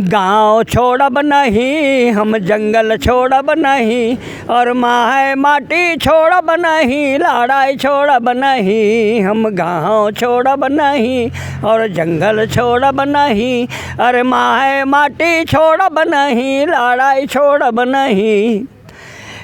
गाँव छोड़ब नहीं, हम जंगल छोड़ब नहीं, और माँ माटी छोड़ब नहीं, लड़ाई छोड़ब नहीं। हम गाँव छोड़ब नहीं और जंगल छोड़ब नहीं, अरे माँ माटी छोड़ब नहीं, लड़ाई छोड़ब नहीं।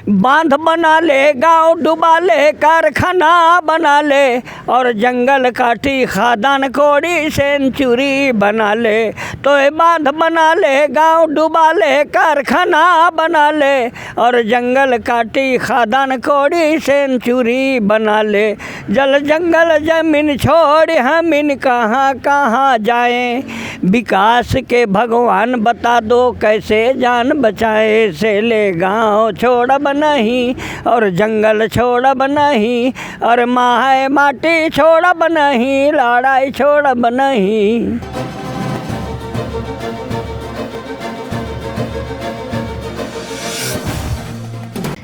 बांध बना ले, गांव डुबा ले, कारखाना बना ले, और जंगल काटी खादान कोड़ी सेंचुरी बना ले। तो ये बांध बना ले, गांव डुबा ले, कारखाना बना ले, और जंगल काटी खादान कोड़ी सेंचुरी बना ले। जल जंगल जमीन छोड़ हम इन कहाँ कहाँ जाएं, विकास के भगवान बता दो कैसे जान बचाए। से ले गाँव छोड़ब नहीं और जंगल छोड़ब नहीं, और माँ माटी छोड़ब नहीं, लड़ाई छोड़ब नहीं।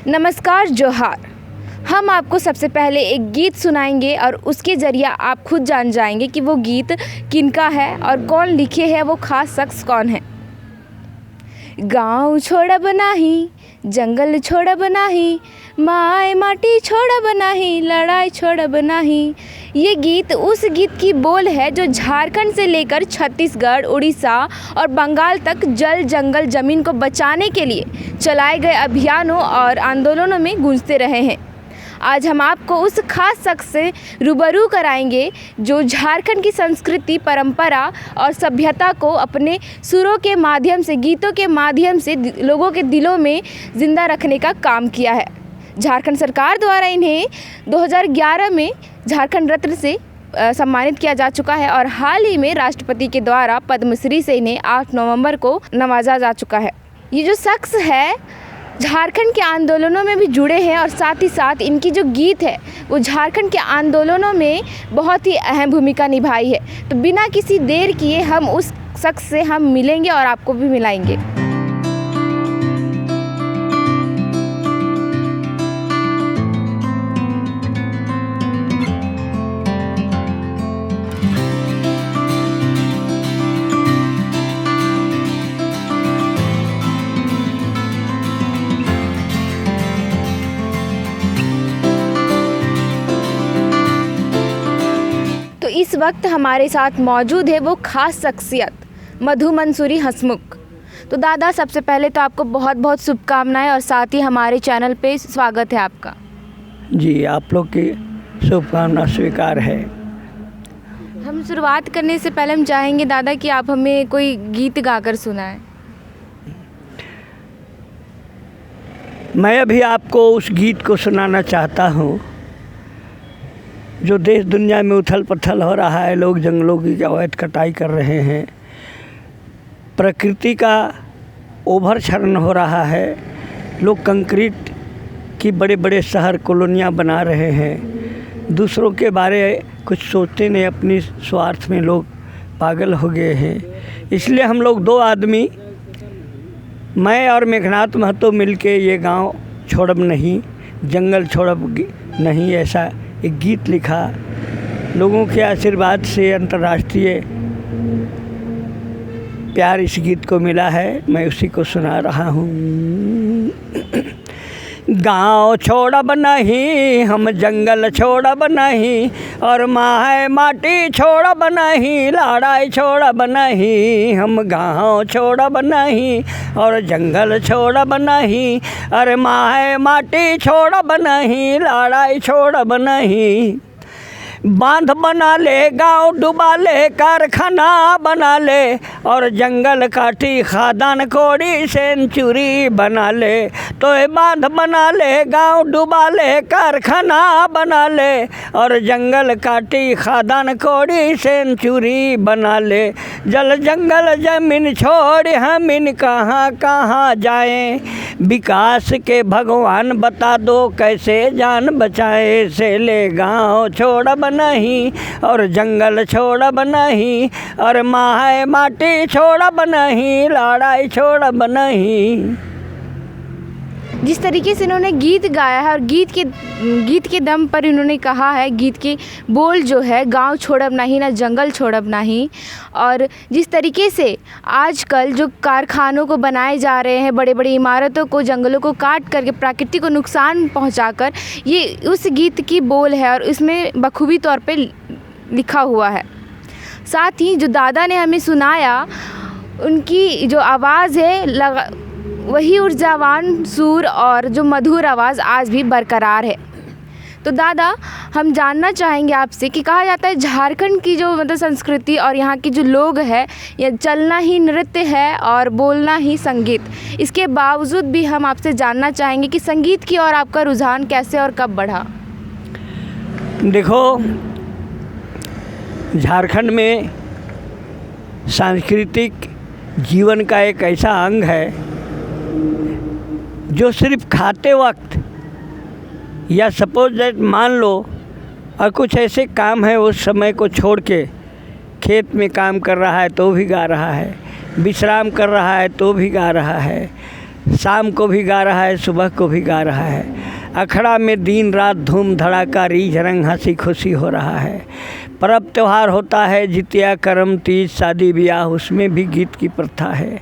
नमस्कार, जोहार। हम आपको सबसे पहले एक गीत सुनाएंगे और उसके ज़रिए आप खुद जान जाएंगे कि वो गीत किनका है और कौन लिखे है, वो खास शख्स कौन है। गाँव छोड़ब नाही, जंगल छोड़ब नाही, माय माटी छोड़ब नाही, लड़ाई छोड़ब नाही। ये गीत उस गीत की बोल है जो झारखंड से लेकर छत्तीसगढ़, उड़ीसा और बंगाल तक जल जंगल ज़मीन को बचाने के लिए चलाए गए अभियानों और आंदोलनों में गूंजते रहे हैं। आज हम आपको उस खास शख्स से रूबरू कराएंगे जो झारखंड की संस्कृति, परंपरा और सभ्यता को अपने सुरों के माध्यम से, गीतों के माध्यम से लोगों के दिलों में ज़िंदा रखने का काम किया है। झारखंड सरकार द्वारा इन्हें 2011 में झारखंड रत्न से सम्मानित किया जा चुका है और हाल ही में राष्ट्रपति के द्वारा पद्मश्री से इन्हें 8 नवंबर को नवाजा जा चुका है। ये जो शख्स है झारखंड के आंदोलनों में भी जुड़े हैं और साथ ही साथ इनकी जो गीत है वो झारखंड के आंदोलनों में बहुत ही अहम भूमिका निभाई है। तो बिना किसी देर किए हम उस शख्स से हम मिलेंगे और आपको भी मिलाएंगे। इस वक्त हमारे साथ मौजूद है वो खास शख्सियत मधु मंसूरी हंसमुख। तो दादा, सबसे पहले तो आपको बहुत बहुत शुभकामनाएं और साथ ही हमारे चैनल पे स्वागत है आपका। जी, आप लोग की शुभकामना स्वीकार है। हम शुरुआत करने से पहले हम चाहेंगे दादा कि आप हमें कोई गीत गाकर सुनाएं। मैं अभी आपको उस गीत को सुनाना चाहता हूँ जो देश दुनिया में उथल पुथल हो रहा है। लोग जंगलों की अवैध कटाई कर रहे हैं, प्रकृति का ओवर क्षरण हो रहा है, लोग कंक्रीट की बड़े बड़े शहर कॉलोनियाँ बना रहे हैं, दूसरों के बारे कुछ सोचते नहीं, अपनी स्वार्थ में लोग पागल हो गए हैं। इसलिए हम लोग 2 आदमी, मैं और मेघनाथ महतो मिलके ये गांव छोड़ब नहीं, जंगल छोड़ब नहीं, ऐसा एक गीत लिखा। लोगों के आशीर्वाद से अंतर्राष्ट्रीय प्यार इस गीत को मिला है, मैं उसी को सुना रहा हूँ। गाँव छोड़ब नहीं, हम जंगल छोड़ब नहीं, और माँ माटी छोड़ब नहीं, लड़ाई छोड़ब नहीं। हम गाँव छोड़ब नहीं और जंगल छोड़ब नहीं, अरे माँ माटी छोड़ब नहीं, लड़ाई छोड़ब नहीं। बांध बना ले, गांव डुबा ले, कारखाना बना ले, और जंगल काटी खादान कोड़ी सेंचुरी बना ले। तो ये बांध बना ले, गांव डुबा ले, कारखाना बना ले, और जंगल काटी खादान कोड़ी सेंचुरी बना ले। जल जंगल जमीन छोड़ हम इन कहाँ कहाँ जाएं, विकास के भगवान बता दो कैसे जान बचाए। से ले गाँव छोड़ब नहीं और जंगल छोड़ब नहीं, और माँ माटी छोड़ब नहीं, लड़ाई छोड़ब नहीं। जिस तरीके से इन्होंने गीत गाया है और गीत के दम पर इन्होंने कहा है, गीत के बोल जो है, गांव छोड़ब नहीं ना जंगल छोड़ब नहीं। और जिस तरीके से आजकल जो कारखानों को बनाए जा रहे हैं, बड़े बड़ी इमारतों को, जंगलों को काट करके प्रकृति को नुकसान पहुंचाकर, ये उस गीत की बोल है और इसमें बखूबी तौर पे लिखा हुआ है। साथ ही जो दादा ने हमें सुनाया, उनकी जो आवाज़ है वही ऊर्जावान सुर और जो मधुर आवाज़ आज भी बरकरार है। तो दादा, हम जानना चाहेंगे आपसे कि कहा जाता है झारखंड की जो मतलब संस्कृति और यहाँ के जो लोग हैं, ये चलना ही नृत्य है और बोलना ही संगीत। इसके बावजूद भी हम आपसे जानना चाहेंगे कि संगीत की ओर आपका रुझान कैसे और कब बढ़ा? देखो, झारखंड में सांस्कृतिक जीवन का एक ऐसा अंग है जो सिर्फ खाते वक्त या सपोज दैट मान लो और कुछ ऐसे काम है उस समय को छोड़ के खेत में काम कर रहा है तो भी गा रहा है, विश्राम कर रहा है तो भी गा रहा है, शाम को भी गा रहा है, सुबह को भी गा रहा है। अखड़ा में दिन रात धूम धड़ाका, रीझ रंग हंसी खुशी हो रहा है। पर्व त्यौहार होता है, जितिया, करम, तीज, शादी ब्याह, उसमें भी गीत की प्रथा है।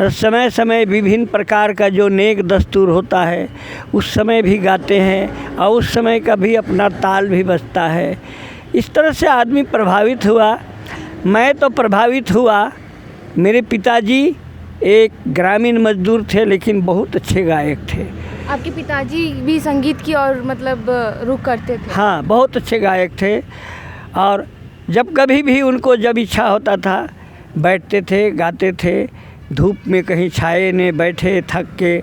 और समय समय विभिन्न प्रकार का जो नेक दस्तूर होता है उस समय भी गाते हैं और उस समय का भी अपना ताल भी बजता है। इस तरह से आदमी प्रभावित हुआ। मैं तो प्रभावित हुआ। मेरे पिताजी एक ग्रामीण मजदूर थे लेकिन बहुत अच्छे गायक थे। आपके पिताजी भी संगीत की ओर मतलब रुख करते थे? हाँ, बहुत अच्छे गायक थे। और जब कभी भी उनको जब इच्छा होता था बैठते थे, गाते थे। धूप में कहीं छाए ने बैठे थक के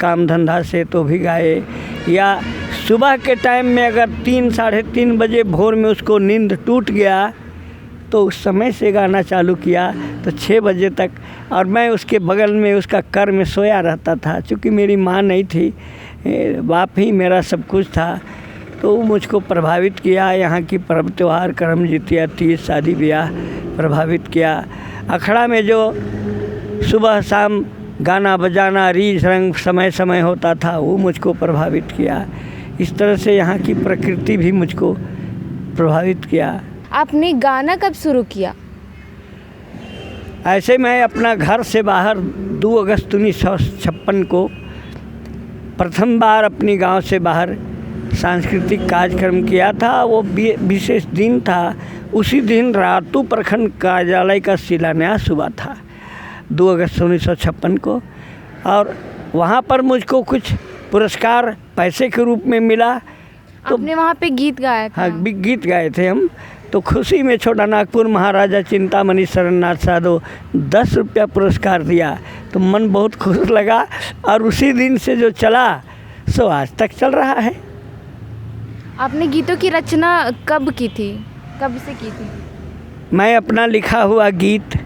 काम धंधा से तो भी गाए, या सुबह के टाइम में अगर 3 साढ़े 3 बजे भोर में उसको नींद टूट गया तो उस समय से गाना चालू किया तो 6 बजे तक। और मैं उसके बगल में उसका कर में सोया रहता था। चूँकि मेरी माँ नहीं थी, बाप ही मेरा सब कुछ था, तो मुझको प्रभावित किया। यहाँ की पर्व त्यौहार, करम, जितिया, तीज, शादी ब्याह प्रभावित किया। अखड़ा में जो सुबह शाम गाना बजाना, रीझ रंग समय समय होता था, वो मुझको प्रभावित किया। इस तरह से यहाँ की प्रकृति भी मुझको प्रभावित किया। आपने गाना कब शुरू किया? ऐसे मैं अपना घर से बाहर 2 अगस्त 1956 को प्रथम बार अपनी गांव से बाहर सांस्कृतिक कार्यक्रम किया था। वो विशेष दिन था। उसी दिन रातू प्रखंड कार्यालय का शिलान्यास हुआ था 2 अगस्त 1956 को। और वहाँ पर मुझको कुछ पुरस्कार पैसे के रूप में मिला। तो आपने वहाँ पे गीत गाया था? हाँ, गीत गाए थे हम। तो खुशी में छोटा नागपुर महाराजा चिंतामणि शरणनाथ साधो 10 रुपया पुरस्कार दिया तो मन बहुत खुश लगा। और उसी दिन से जो चला सो आज तक चल रहा है। आपने गीतों की रचना कब की थी, कब से की थी? मैं अपना लिखा हुआ गीत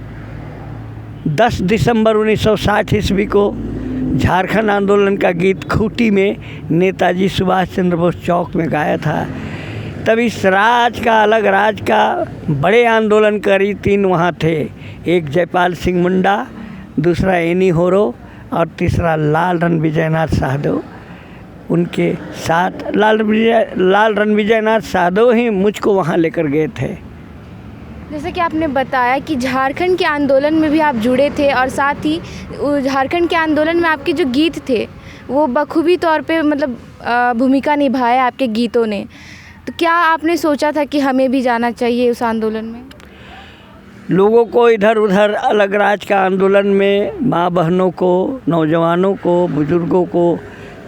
10 दिसंबर 1960 ईस्वी को झारखंड आंदोलन का गीत खूंटी में नेताजी सुभाष चंद्र बोस चौक में गाया था। तब इस राज का, अलग राज का बड़े आंदोलनकारी 3 वहाँ थे। एक जयपाल सिंह मुंडा, दूसरा एनी होरो और तीसरा लाल रणविजयनाथ साधो। उनके साथ लाल रणविजयनाथ साधो ही मुझको वहाँ लेकर गए थे। जैसे कि आपने बताया कि झारखंड के आंदोलन में भी आप जुड़े थे और साथ ही झारखंड के आंदोलन में आपके जो गीत थे वो बखूबी तौर पे मतलब भूमिका निभाया आपके गीतों ने। तो क्या आपने सोचा था कि हमें भी जाना चाहिए उस आंदोलन में? लोगों को इधर उधर अलग राज का आंदोलन में माँ बहनों को, नौजवानों को, बुजुर्गों को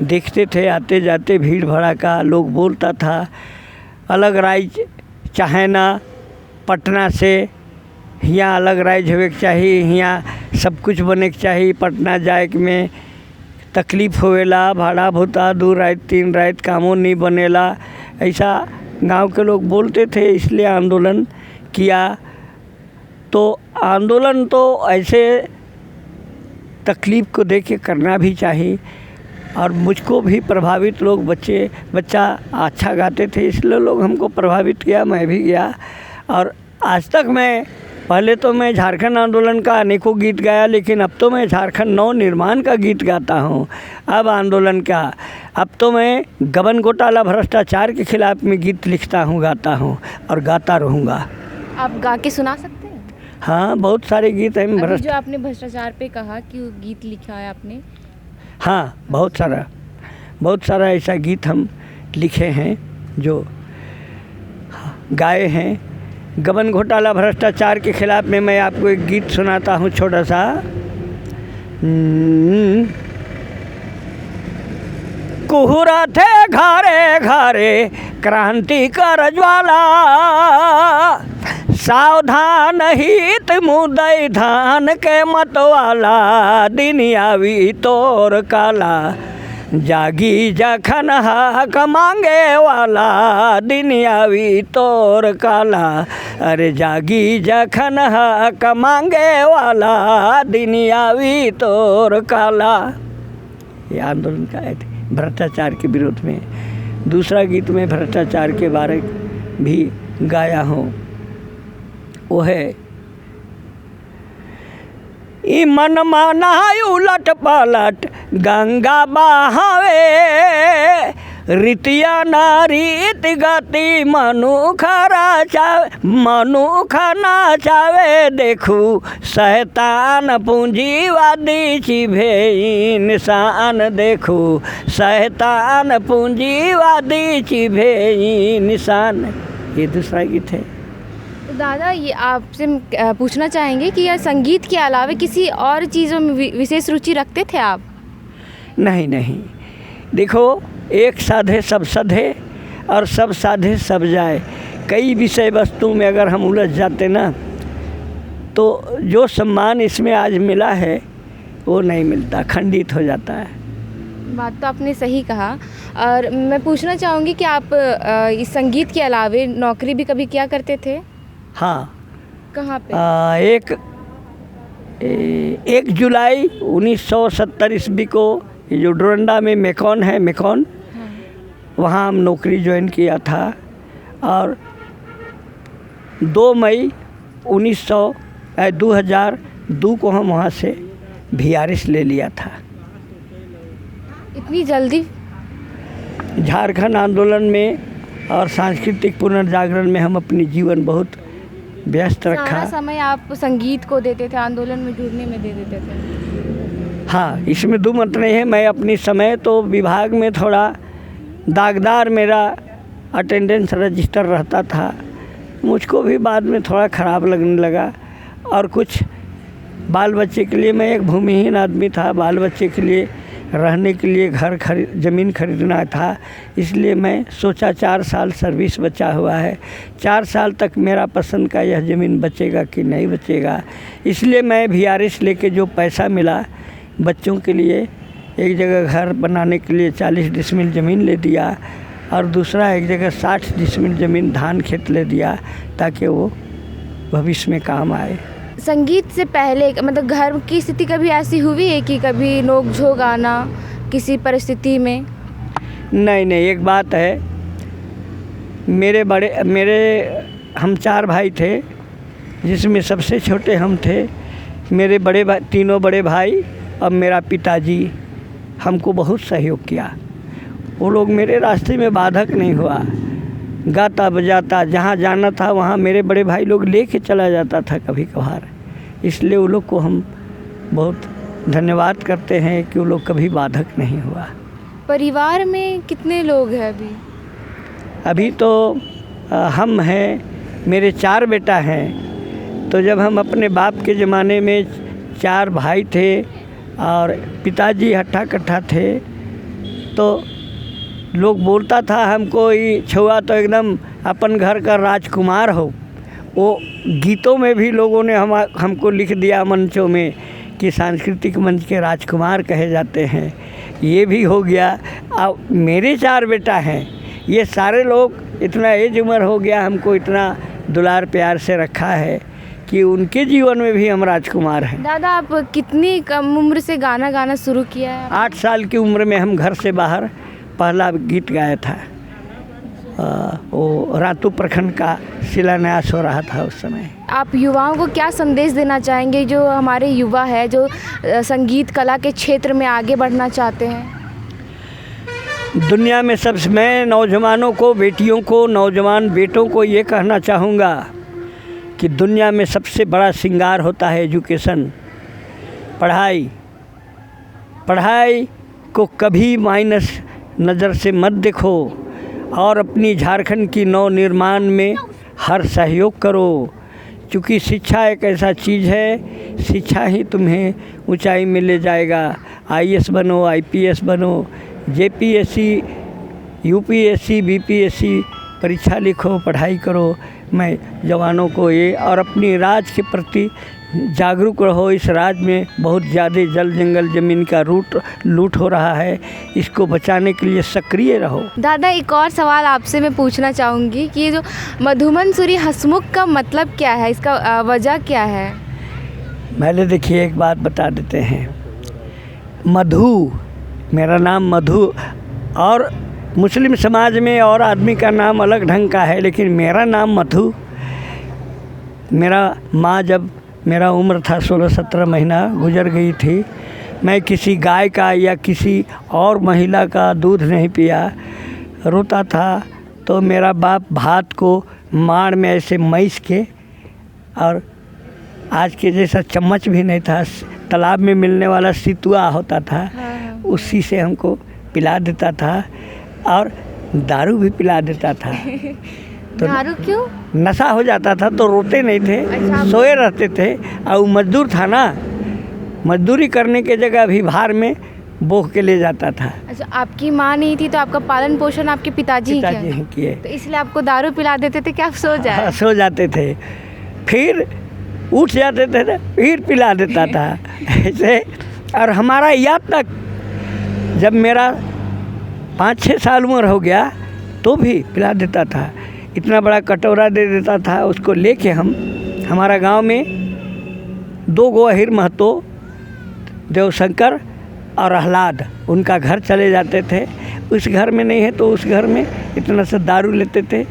देखते थे आते जाते, भीड़ भड़ाका। लोग बोलता था अलग राज चाहे ना, पटना से यहाँ अलग राज होवे के चाहिए, यहाँ सब कुछ बने के चाहिए। पटना जाए में तकलीफ़ होवेला, भाड़ा भूता 2 रात 3 रात कामों नहीं बनेला, ऐसा गांव के लोग बोलते थे। इसलिए आंदोलन किया। तो आंदोलन तो ऐसे तकलीफ़ को देख के करना भी चाहिए। और मुझको भी प्रभावित लोग, बच्चा अच्छा गाते थे इसलिए लोग हमको प्रभावित किया, मैं भी गया। और आज तक मैं पहले तो मैं झारखंड आंदोलन का अनेकों गीत गाया, लेकिन अब तो मैं झारखंड नव निर्माण का गीत गाता हूँ। अब आंदोलन का, अब तो मैं गबन घोटाला भ्रष्टाचार के खिलाफ में गीत लिखता हूँ, गाता हूँ और गाता रहूँगा। आप गा के सुना सकते हैं? हाँ, बहुत सारे गीत हैं। अभी जो आपने भ्रष्टाचार पे कहा कि वो गीत लिखा है आपने। हाँ, बहुत सारा ऐसा गीत हम लिखे हैं जो गाए हैं। गबन घोटाला भ्रष्टाचार के खिलाफ में मैं आपको एक गीत सुनाता हूँ छोटा सा। कुहुरा थे घारे घारे क्रांति कर ज्वाला, सावधान हित मुदई धान के मतवाला, दिन आवी तोर काला, जागी जखन हाक मांगे वाला, दिन आवी तोर काला, अरे जागी जखन हाक मांगे वाला, दिन आवी तोर काला। ये आंदोलन का है भ्रष्टाचार के विरोध में। दूसरा गीत में भ्रष्टाचार के बारे भी गाया हूँ, वो है ई मन मनाय उलट पलट गंगा बहावे, रीतिया नारीत गति मनुख नाचावे, देखू शैतान पूंजीवादी चिभे इंसान, देखू शैतान पूंजीवादी चिभे इंसान। ये दूसरा गीत है। तो दादा, ये आपसे पूछना चाहेंगे कि यह संगीत के अलावा किसी और चीज़ों में विशेष रुचि रखते थे आप? नहीं, देखो, एक साधे सब सधे और सब साधे सब जाए। कई विषय वस्तु में अगर हम उलझ जाते ना, तो जो सम्मान इसमें आज मिला है वो नहीं मिलता, खंडित हो जाता है। बात तो आपने सही कहा। और मैं पूछना चाहूँगी कि आप इस संगीत के अलावा नौकरी भी कभी किया करते थे? हाँ। कहाँ पे? 1 जुलाई 1970 ईस्वी को ये जो डोरंडा में मेकॉन है, मेकॉन, वहाँ हम नौकरी ज्वाइन किया था। और 2 मई 2002 को हम वहाँ से VRS ले लिया था। इतनी जल्दी? झारखंड आंदोलन में और सांस्कृतिक पुनर्जागरण में हम अपनी जीवन बहुत व्यस्त रखा। सारा समय आप संगीत को देते थे, आंदोलन में जुड़ने में दे देते थे? हाँ, इसमें दो मत नहीं है। मैं अपनी समय तो विभाग में थोड़ा दागदार मेरा अटेंडेंस रजिस्टर रहता था, मुझको भी बाद में थोड़ा ख़राब लगने लगा। और कुछ बाल बच्चे के लिए, मैं एक भूमिहीन आदमी था, बाल बच्चे के लिए रहने के लिए ज़मीन खरीदना था, इसलिए मैं सोचा 4 साल सर्विस बचा हुआ है, 4 साल तक मेरा पसंद का यह ज़मीन बचेगा कि नहीं बचेगा। इसलिए मैं VRS लेके जो पैसा मिला बच्चों के लिए, एक जगह घर बनाने के लिए 40 डिसमिल ज़मीन ले दिया और दूसरा एक जगह 60 डिसमिल ज़मीन धान खेत ले दिया, ताकि वो भविष्य में काम आए। संगीत से पहले मतलब घर की स्थिति कभी ऐसी हुई है कि कभी नोक झोंक आना किसी परिस्थिति में? नहीं, एक बात है, हम 4 भाई थे, जिसमें सबसे छोटे हम थे। मेरे बड़े भाई, तीनों बड़े भाई और मेरा पिताजी हमको बहुत सहयोग किया। वो लोग मेरे रास्ते में बाधक नहीं हुआ। गाता बजाता जहाँ जाना था वहाँ मेरे बड़े भाई लोग लेके चला जाता था कभी कभार। इसलिए वो लोग को हम बहुत धन्यवाद करते हैं कि वो लोग कभी बाधक नहीं हुआ। परिवार में कितने लोग हैं अभी? अभी तो हम हैं, मेरे 4 बेटा हैं। तो जब हम अपने बाप के ज़माने में 4 भाई थे और पिताजी हट्ठा कट्ठा थे, तो लोग बोलता था हमको, ये छुआ तो एकदम अपन घर का राजकुमार हो। वो गीतों में भी लोगों ने हमको लिख दिया मंचों में कि सांस्कृतिक मंच के राजकुमार कहे जाते हैं। ये भी हो गया। अब मेरे 4 बेटा हैं, ये सारे लोग, इतना एज उम्र हो गया, हमको इतना दुलार प्यार से रखा है कि उनके जीवन में भी हम राजकुमार हैं। दादा, आप कितनी कम उम्र से गाना गाना शुरू किया है? 8 साल की उम्र में हम घर से बाहर पहला गीत गाया था। वो रातू प्रखंड का शिलान्यास हो रहा था उस समय। आप युवाओं को क्या संदेश देना चाहेंगे, जो हमारे युवा है जो संगीत कला के क्षेत्र में आगे बढ़ना चाहते हैं? दुनिया में सबसे मैं नौजवानों को, बेटियों को, नौजवान बेटों को ये कहना चाहूँगा कि दुनिया में सबसे बड़ा श्रृंगार होता है एजुकेशन, पढ़ाई। पढ़ाई को कभी माइनस नज़र से मत देखो और अपनी झारखंड की नव निर्माण में हर सहयोग करो, क्योंकि शिक्षा एक ऐसा चीज़ है, शिक्षा ही तुम्हें ऊंचाई में ले जाएगा। आईएएस बनो, आईपीएस बनो, जेपीएससी, यूपीएससी, बीपीएससी परीक्षा लिखो, पढ़ाई करो। मैं जवानों को ये और अपनी राज्य के प्रति जागरूक रहो। इस राज्य में बहुत ज़्यादा जल जंगल ज़मीन का लूट हो रहा है, इसको बचाने के लिए सक्रिय रहो। दादा, एक और सवाल आपसे मैं पूछना चाहूँगी कि ये जो मधुमंसूरी हंसमुख का मतलब क्या है, इसका वजह क्या है? पहले देखिए एक बात बता देते हैं। मधु, मेरा नाम मधु, और मुस्लिम समाज में और आदमी का नाम अलग ढंग का है, लेकिन मेरा नाम मधु। मेरा माँ जब मेरा उम्र था 16-17 महीना गुजर गई थी। मैं किसी गाय का या किसी और महिला का दूध नहीं पिया, रोता था तो मेरा बाप भात को माड़ में ऐसे मैस के, और आज के जैसा चम्मच भी नहीं था, तालाब में मिलने वाला सितुआ होता था, उसी से हमको पिला देता था और दारू भी पिला देता था। तो दारू क्यों? नशा हो जाता था तो रोते नहीं थे। अच्छा, सोए रहते थे। और मजदूर था ना, मजदूरी करने के जगह भी भार में बोह के ले जाता था। अच्छा, आपकी माँ नहीं थी तो आपका पालन पोषण आपके पिताजी ही किए, तो इसलिए आपको दारू पिला देते थे कि आप सो जाए? हाँ, सो जाते थे, फिर उठ जाते थे, फिर पिला देता था ऐसे। और हमारा याद तक जब मेरा 5-6 साल उम्र हो गया तो भी पिला देता था। इतना बड़ा कटोरा दे देता था, उसको लेके हम हमारा गांव में 2 गो अहिर महतो, देवशंकर और आह्लाद, उनका घर चले जाते थे। उस घर में नहीं है तो उस घर में इतना सा दारू लेते थे,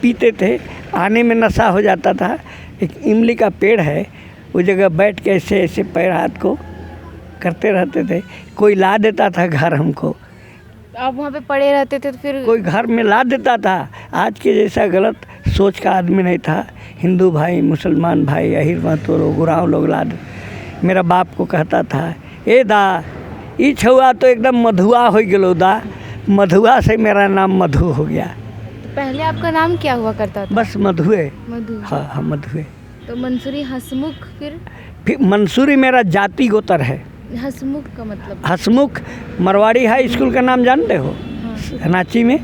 पीते थे, आने में नशा हो जाता था। एक इमली का पेड़ है, उस जगह बैठ के ऐसे ऐसे पैर हाथ को करते रहते थे। कोई ला देता था घर हमको, आप वहाँ पे पड़े रहते थे तो फिर कोई घर में ला देता था। आज के जैसा गलत सोच का आदमी नहीं था। हिंदू भाई, मुसलमान भाई, अहिर महतो लोग, गुराव लोग ला दे। मेरा बाप को कहता था, ए दा ई छुआ तो एकदम मधुआ हो गलो दा। मधुआ से मेरा नाम मधु हो गया। तो पहले आपका नाम क्या हुआ करता था? बस मधुए। मधु? हाँ, मधुए। तो मंसूरी हंसमुख फिर मंसूरी मेरा जाति गोत्र है। हंसमुख का मतलब? हंसमुख मरवाड़ी हाई स्कूल का नाम जानते हो? हाँ। रांची में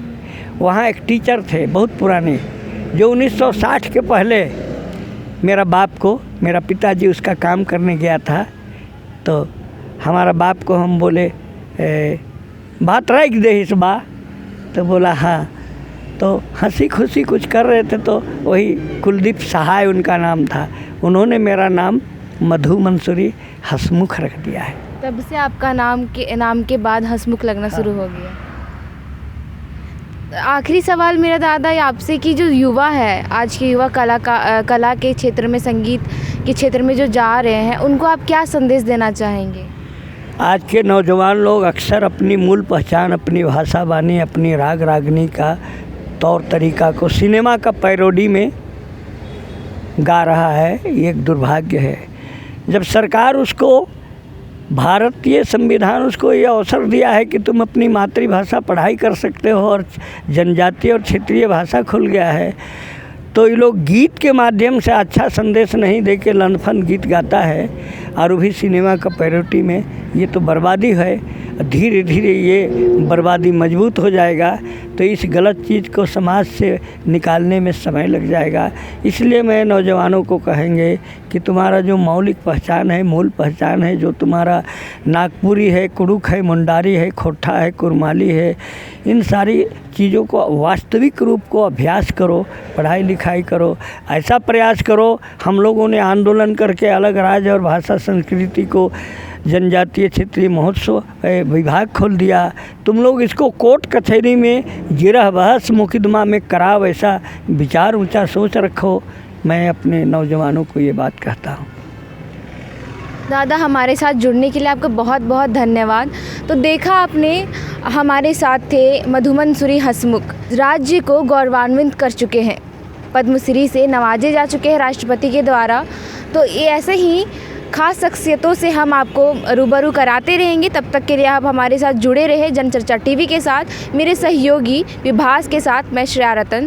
वहाँ एक टीचर थे बहुत पुराने, जो 1960 के पहले मेरा बाप को, मेरा पिताजी उसका काम करने गया था, तो हमारा बाप को हम बोले बात रख दे इस बा, तो बोला हाँ। तो हंसी खुशी कुछ कर रहे थे तो वही कुलदीप सहाय उनका नाम था, उन्होंने मेरा नाम मधु मंसूरी हंसमुख रख दिया है। तब से आपका नाम के बाद हंसमुख लगना शुरू हो गया। आखिरी सवाल मेरा दादा आपसे कि जो युवा है, आज के युवा कला के क्षेत्र में, संगीत के क्षेत्र में जो जा रहे हैं, उनको आप क्या संदेश देना चाहेंगे? आज के नौजवान लोग अक्सर अपनी मूल पहचान, अपनी भाषा वाणी, अपनी राग रागनी का तौर तरीका को सिनेमा का पैरोडी में गा रहा है। ये एक दुर्भाग्य है। जब सरकार उसको, भारतीय संविधान उसको ये अवसर दिया है कि तुम अपनी मातृभाषा पढ़ाई कर सकते हो और जनजातीय और क्षेत्रीय भाषा खुल गया है, तो ये लोग गीत के माध्यम से अच्छा संदेश नहीं दे के लनफन गीत गाता है, और वो भी सिनेमा का पैरोडी में। ये तो बर्बादी है। धीरे धीरे ये बर्बादी मजबूत हो जाएगा, तो इस गलत चीज़ को समाज से निकालने में समय लग जाएगा। इसलिए मैं नौजवानों को कहेंगे कि तुम्हारा जो मौलिक पहचान है, मूल पहचान है, जो तुम्हारा नागपुरी है, कुड़ुक है, मुंडारी है, खोठा है, कुरमाली है, इन सारी चीज़ों को वास्तविक रूप को अभ्यास करो, पढ़ाई लिखाई करो। ऐसा प्रयास करो। हम लोगों ने आंदोलन करके अलग राज्य और भाषा संस्कृति को जनजातीय क्षेत्रीय महोत्सव विभाग खोल दिया। तुम लोग इसको कोर्ट कचहरी में गिरह बहस मुकदमा में कराओ, ऐसा विचार ऊंचा सोच रखो। मैं अपने नौजवानों को ये बात कहता हूँ। दादा, हमारे साथ जुड़ने के लिए आपका बहुत बहुत धन्यवाद। तो देखा आपने, हमारे साथ थे मधुमन सूरी हंसमुख, राज्य को गौरवान्वित कर चुके हैं, पद्मश्री से नवाजे जा चुके हैं राष्ट्रपति के द्वारा। तो ये ऐसे ही खास शख्सियतों से हम आपको रूबरू कराते रहेंगे। तब तक के लिए आप हमारे साथ जुड़े रहे जनचर्चा टीवी के साथ। मेरे सहयोगी विभास के साथ मैं श्रेया रतन।